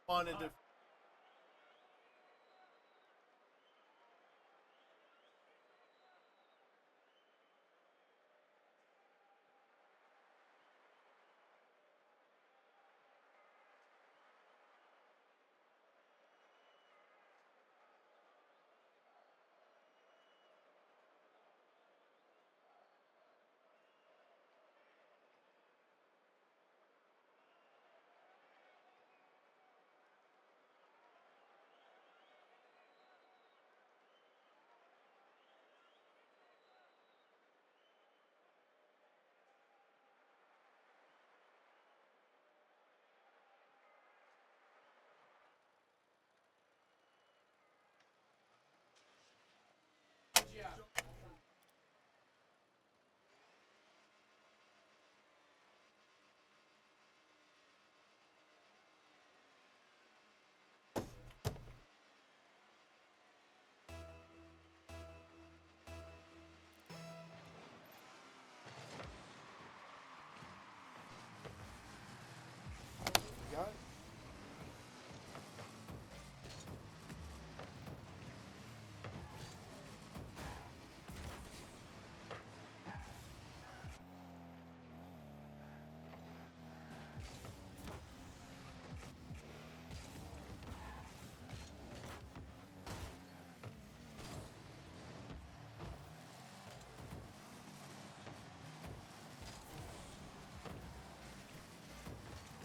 wanted to.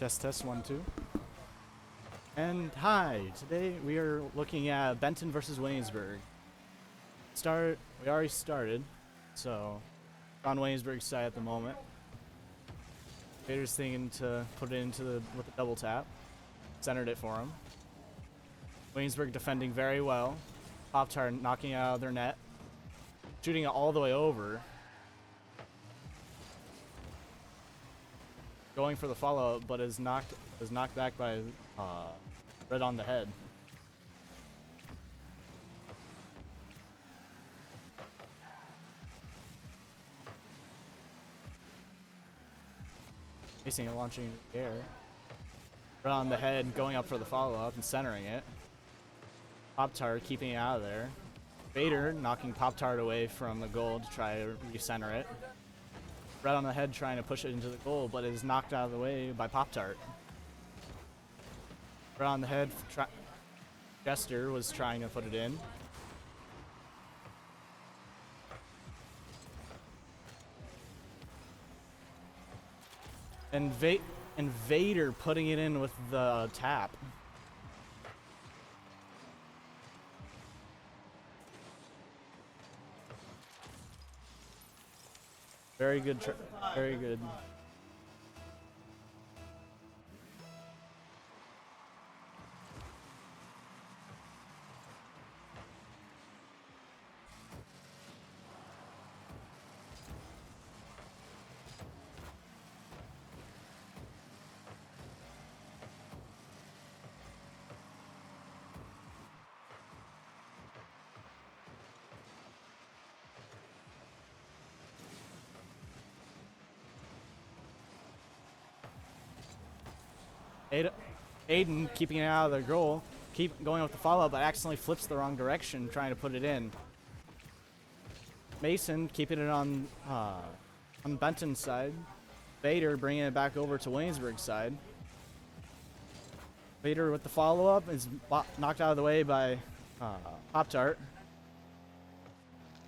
Test, test, 1, 2. And hi, today we are looking at Benton versus Williamsburg. We already started, so on Williamsburg's side at the moment. Vader's thinking to put it with a double tap. Centered it for him. Williamsburg defending very well. Pop-Tart knocking it out of their net. Shooting it all the way over. Going for the follow-up, but is knocked back by Red on the head. Facing it, launching in the air. Red on the head, going up for the follow-up and centering it. Pop-Tart keeping it out of there. Vader knocking Pop-Tart away from the goal to try to recenter it. Red on the head trying to push it into the goal, but is knocked out of the way by Pop-Tart. Red on the head, Jester was trying to put it in. And Vader putting it in with the tap. Very good, very good. Aiden keeping it out of the goal, keep going with the follow-up, but accidentally flips the wrong direction trying to put it in. Mason keeping it on Benton's side. Vader bringing it back over to Williamsburg's side. Vader with the follow-up is knocked out of the way by Pop-Tart.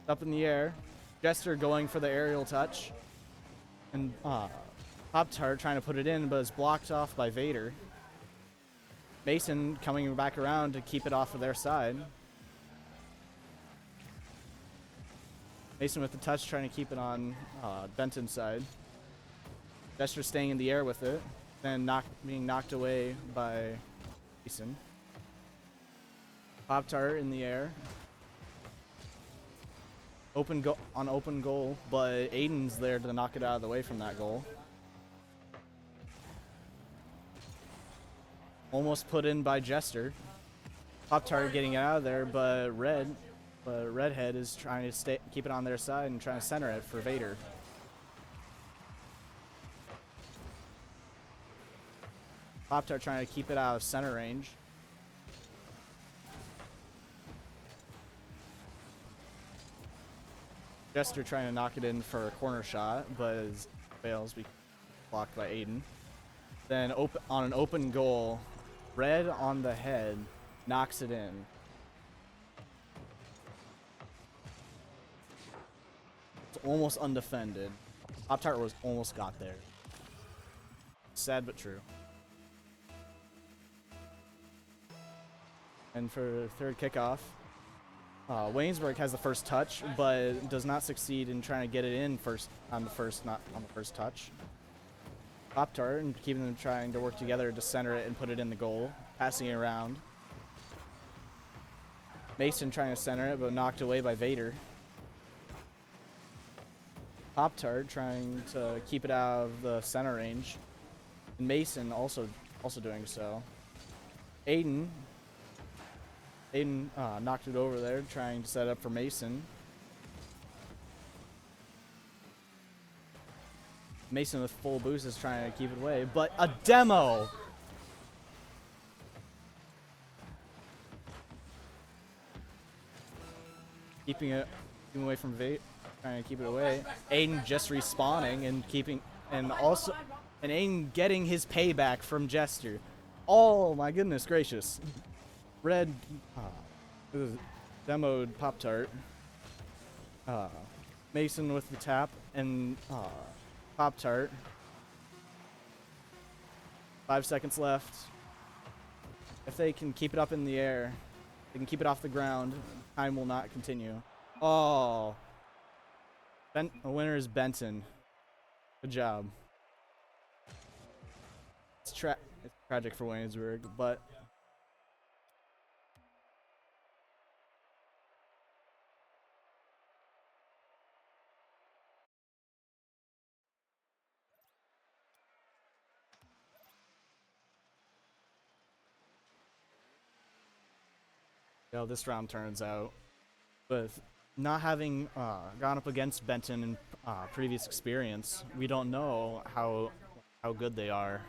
Up in the air. Jester going for the aerial touch. And Pop-Tart trying to put it in, but is blocked off by Vader. Mason coming back around to keep it off of their side. Mason with the touch trying to keep it on Benton's side. Jester staying in the air with it, then being knocked away by Mason. Pop-Tart in the air. Open goal, but Aiden's there to knock it out of the way from that goal. Almost put in by Jester. Pop-Tart getting it out of there, but Redhead is trying to keep it on their side and trying to center it for Vader. Pop-Tart trying to keep it out of center range. Jester trying to knock it in for a corner shot, but fails. Blocked by Aiden. Then on an open goal, Red on the head knocks it in. It's almost undefended. Pop-Tart was almost got there. Sad but true. And for the third kickoff, Waynesburg has the first touch, but does not succeed in trying to get it in not on the first touch. Pop-Tart and keeping them trying to work together to center it and put it in the goal, passing it around. Mason trying to center it, but knocked away by Vader. Pop-Tart trying to keep it out of the center range. And Mason also doing so. Aiden knocked it over there, trying to set up for Mason. Mason with full boost is trying to keep it away, but a demo! Keeping away from Vate, trying to keep it away. Aiden just respawning and Aiden getting his payback from Jester. Oh my goodness gracious. Red demoed Pop-Tart. Mason with the tap and Pop-Tart. 5 seconds left. If they can keep it up in the air, they can keep it off the ground, time will not continue. Oh. The winner is Benton. Good job. It's tragic for Waynesburg, but this round turns out. With not having gone up against Benton in previous experience, we don't know how good they are.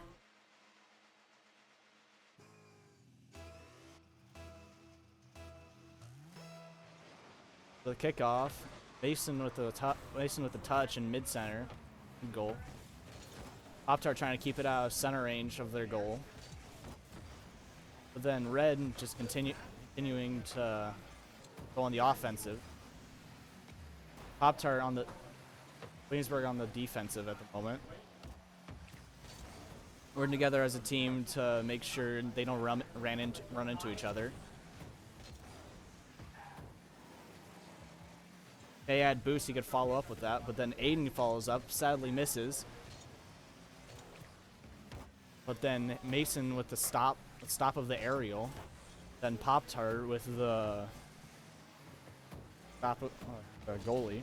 The kickoff, Mason with the touch in mid center, goal. Pop-Tart trying to keep it out of center range of their goal. But then Red just continuing to go on the offensive. Pop-Tart on the Williamsburg on the defensive at the moment. Working together as a team to make sure they don't run into each other. They had boost, he could follow up with that, but then Aiden follows up, sadly misses. But then Mason with the stop of the aerial. Then Pop-Tart with the stop of the goalie.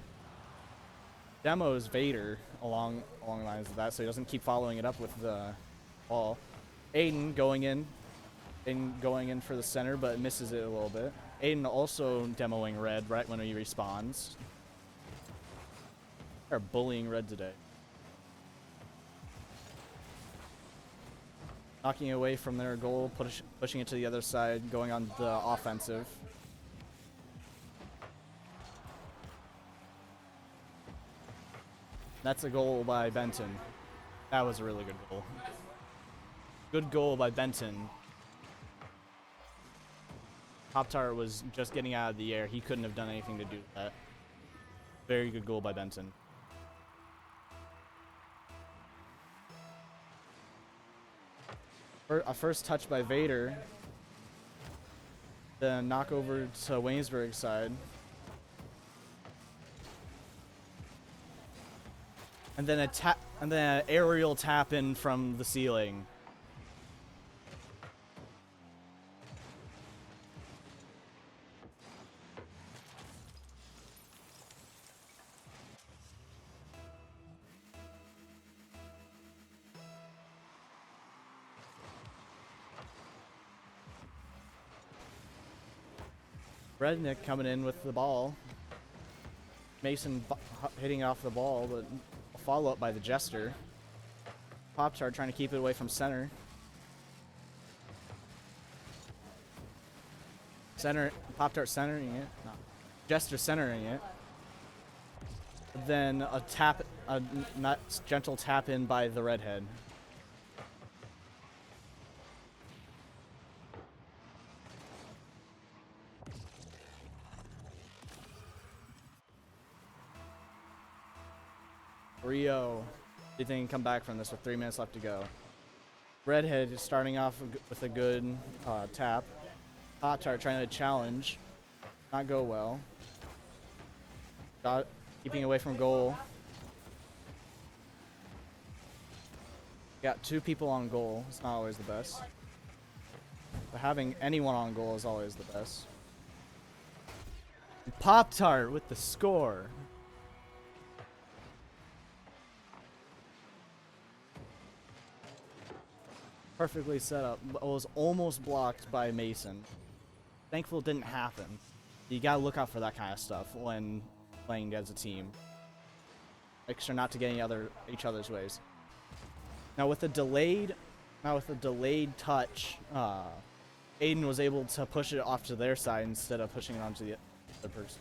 Demos Vader along the lines of that, so he doesn't keep following it up with the ball. Aiden going in for the center, but misses it a little bit. Aiden also demoing Red right when he respawns. They're bullying Red today. Knocking away from their goal, pushing it to the other side, going on the offensive. That's a goal by Benton. That was a really good goal. Good goal by Benton. Pop-Tart was just getting out of the air. He couldn't have done anything to do that. Very good goal by Benton. A first touch by Vader. Then knock over to Waynesburg's side. And then an aerial tap in from the ceiling. Rednick coming in with the ball. Mason hitting off the ball, but a follow-up by the Jester. Pop-Tart trying to keep it away from center. Pop-Tart centering it. No. Jester centering it. Then a not gentle tap in by the redhead. Rio, do you think he can come back from this with 3 minutes left to go? Redhead is starting off with a good tap. Pop-Tart trying to challenge, not go well. Keeping away from goal. Got 2 people on goal. It's not always the best. But having anyone on goal is always the best. Pop-Tart with the score. Perfectly set up. It was almost blocked by Mason. Thankful it didn't happen. You gotta look out for that kind of stuff when playing as a team. Make sure not to get each other's ways. Now with the delayed touch, Aiden was able to push it off to their side instead of pushing it onto the other person.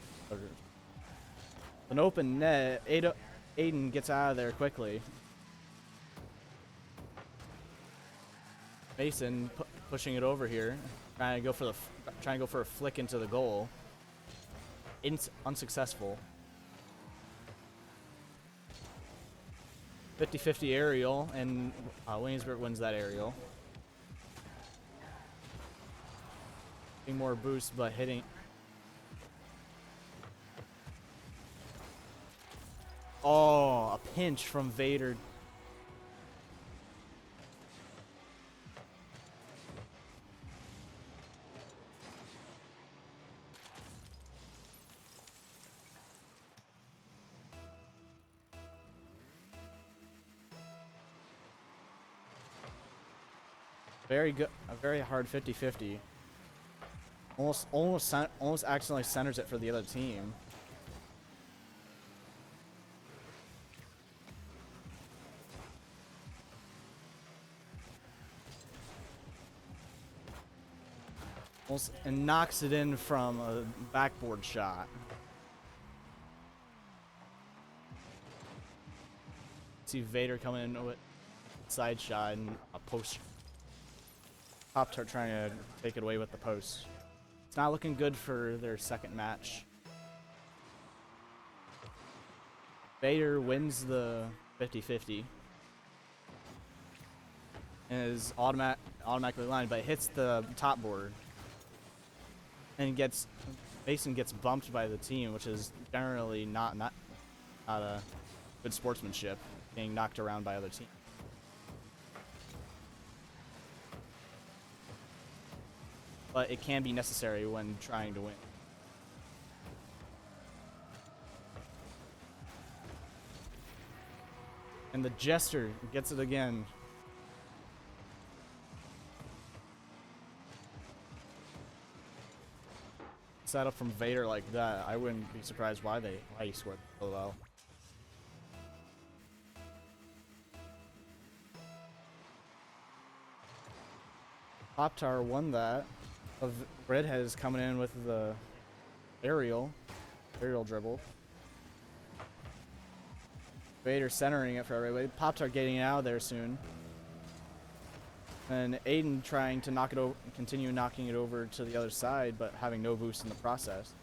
An open net. Aiden gets out of there quickly. Mason pushing it over here, trying to go for a flick into the goal. Unsuccessful. 50-50 aerial, and Waynesburg wins that aerial. Getting more boost, but hitting. Oh, a pinch from Vader. Very good, a very hard 50-50. Almost accidentally centers it for the other team. And knocks it in from a backboard shot. See Vader coming in with a side shot and a post. Pop-Tart trying to take it away with the post. It's not looking good for their second match. Vader wins the 50-50. And is automatically lined, but hits the top board. And Mason gets bumped by the team, which is generally not a good sportsmanship, being knocked around by other teams. But it can be necessary when trying to win. And the Jester gets it again. Set up from Vader like that, I wouldn't be surprised why he scored so well. Pop-Tart won that. Redhead is coming in with the aerial dribble. Vader centering it for everybody. Pop-Tart getting out of there soon. And Aiden trying to continue knocking it over to the other side, but having no boost in the process.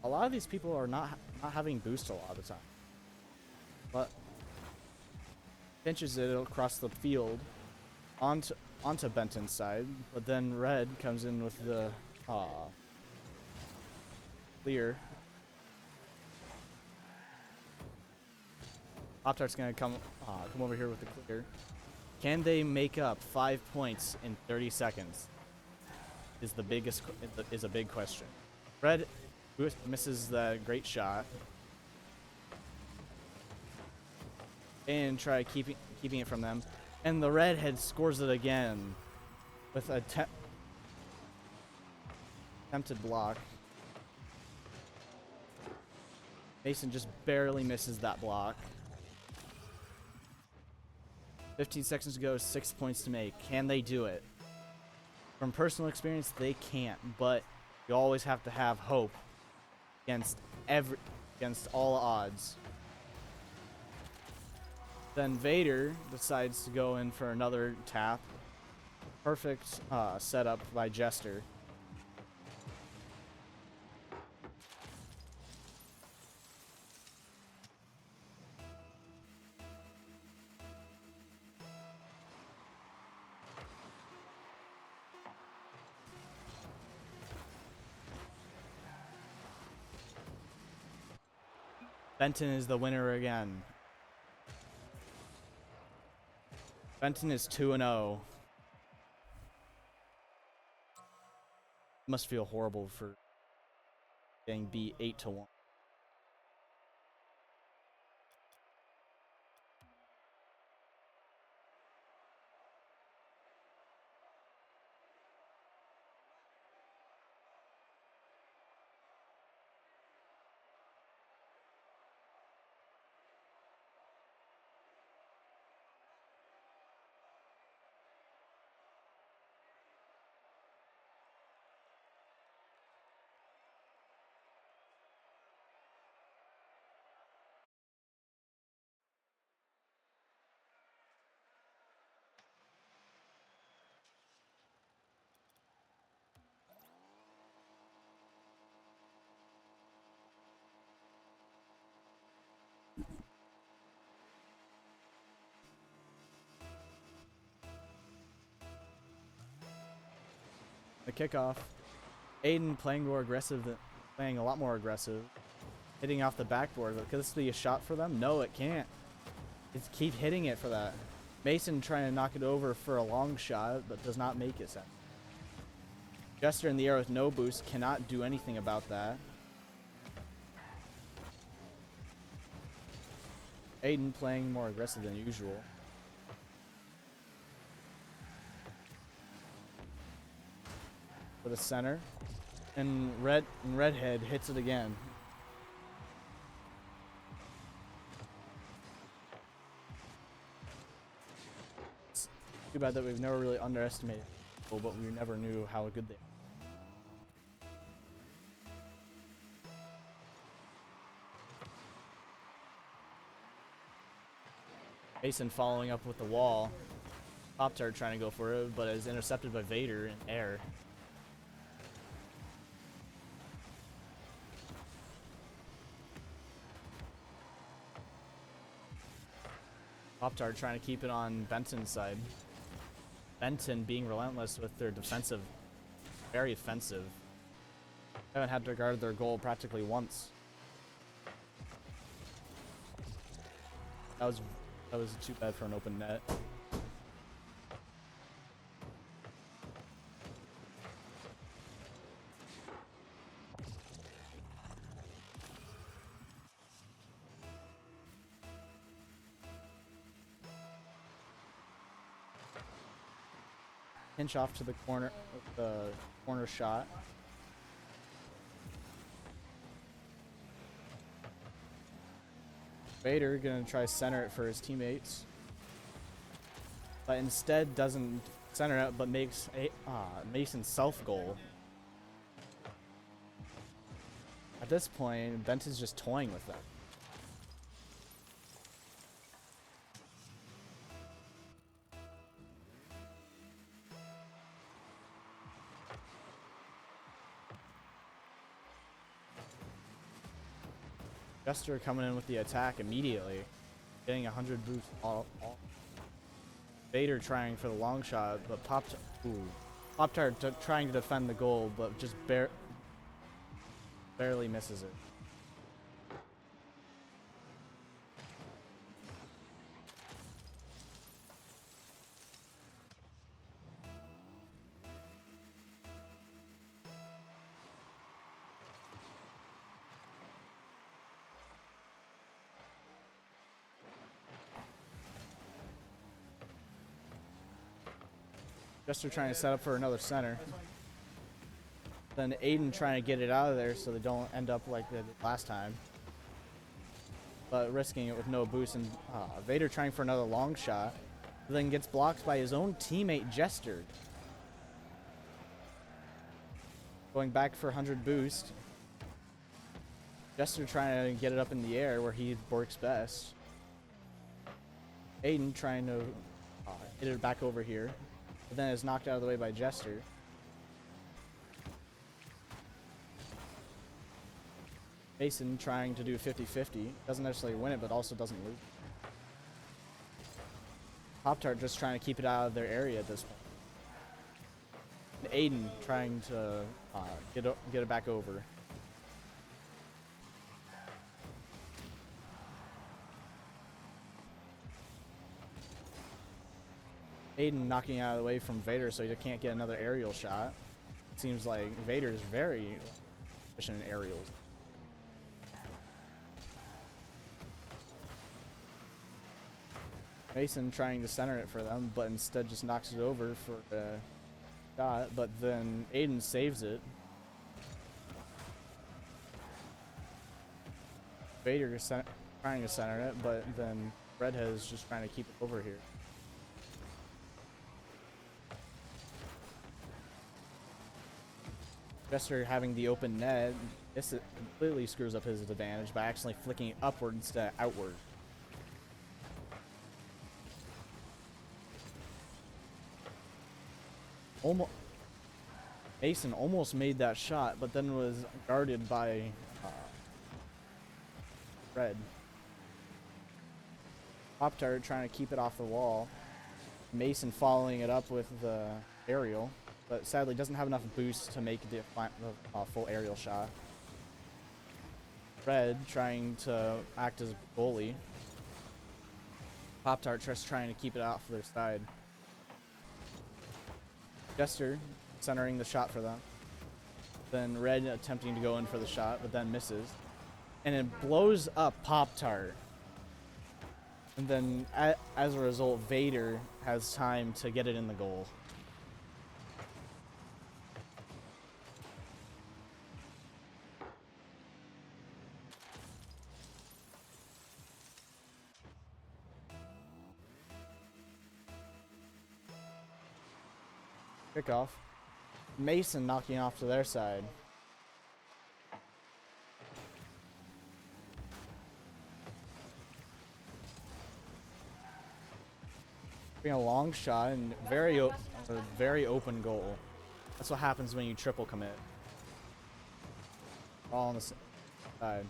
A lot of these people are not having boost a lot of the time. But pinches it across the field onto Benton's side, but then Red comes in with the clear. Pop-Tart's gonna come over here with the clear. Can they make up 5 points in 30 seconds? Is a big question. Red misses the great shot. And try keeping it from them. And the redhead scores it again with a attempted block. Mason just barely misses that block. 15 seconds to go, 6 points to make. Can they do it? from personal experience, they can't, but you always have to have hope against all odds. Then Vader decides to go in for another tap. Perfect setup by Jester. Benton is the winner again. Benton is 2-0. Must feel horrible for getting beat 8-1. The kickoff. Aiden playing a lot more aggressive. Hitting off the backboard. Could this be a shot for them? No, it can't. It's keep hitting it for that. Mason trying to knock it over for a long shot, but does not make it. Jester in the air with no boost, cannot do anything about that. Aiden playing more aggressive than usual. For the center. And Redhead hits it again. It's too bad that we've never really underestimated people, but we never knew how good they are. Mason following up with the wall. Pop-Tart trying to go for it, but is intercepted by Vader in air. Pop-Tart trying to keep it on Benton's side. Benton being relentless with their defensive, very offensive. Haven't had to guard their goal practically once. That was too bad for an open net. Pinch off to the corner, shot. Vader gonna try center it for his teammates, but instead doesn't center it, but makes a Mason's self goal. At this point, Benton's just toying with that. Jester coming in with the attack immediately, getting 100 boost. Vader trying for the long shot, but Pop-Tart trying to defend the goal, but just barely misses it. Jester trying to set up for another center. Then Aiden trying to get it out of there so they don't end up like they did last time. But risking it with no boost, and Vader trying for another long shot. Then gets blocked by his own teammate Jester. Going back for 100 boost. Jester trying to get it up in the air where he works best. Aiden trying to get it back over here, but then is knocked out of the way by Jester. Mason trying to do 50-50. Doesn't necessarily win it, but also doesn't lose. Pop-Tart just trying to keep it out of their area at this point. And Aiden trying to get it back over. Aiden knocking out of the way from Vader so he can't get another aerial shot. Seems like Vader is very efficient in aerials. Mason trying to center it for them, but instead just knocks it over for a shot, but then Aiden saves it. Vader is trying to center it, but then Redhead is just trying to keep it over here. Jester having the open net, this completely screws up his advantage by actually flicking it upwards to outward. Mason almost made that shot, but then was guarded by Red. Pop-Tart trying to keep it off the wall. Mason following it up with the aerial, but sadly doesn't have enough boost to make the full aerial shot. Red trying to act as goalie. Pop-Tart just trying to keep it off their side. Jester centering the shot for them. Then Red attempting to go in for the shot, but then misses. And it blows up Pop-Tart. And then as a result, Vader has time to get it in the goal. Kickoff. Mason knocking off to their side. Being a long shot and very open goal. That's what happens when you triple commit. All on the side.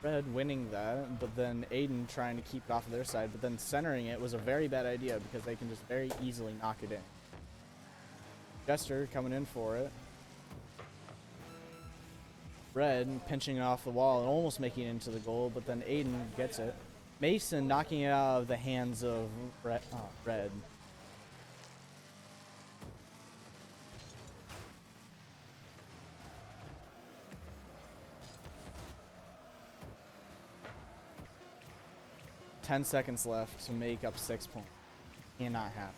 Red winning that, but then Aiden trying to keep it off of their side, but then centering it was a very bad idea because they can just very easily knock it in. Jester coming in for it. Red pinching it off the wall and almost making it into the goal, but then Aiden gets it. Mason knocking it out of the hands of Red. 10 seconds left to make up 6 points. Cannot happen.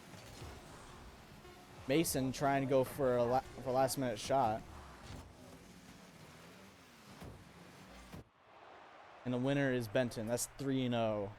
Mason trying to go for a last minute shot. And the winner is Benton. That's 3-0.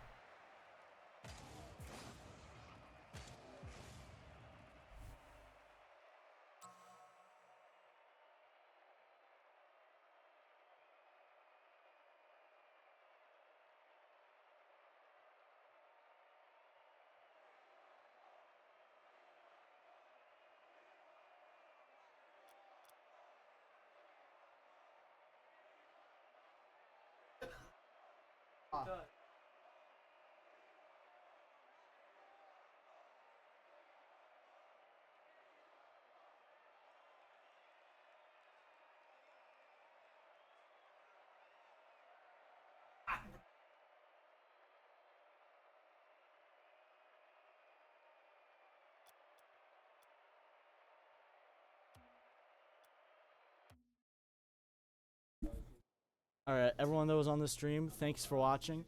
All right, everyone that was on the stream, thanks for watching.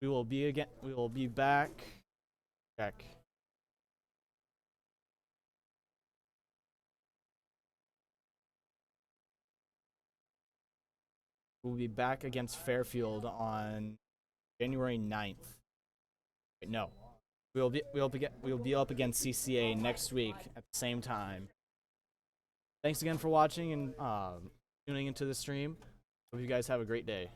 We will be back. Check. We'll be back against Fairfield on January 9th. Wait, no. We'll be up against CCA next week at the same time. Thanks again for watching and tuning into the stream. Hope you guys have a great day.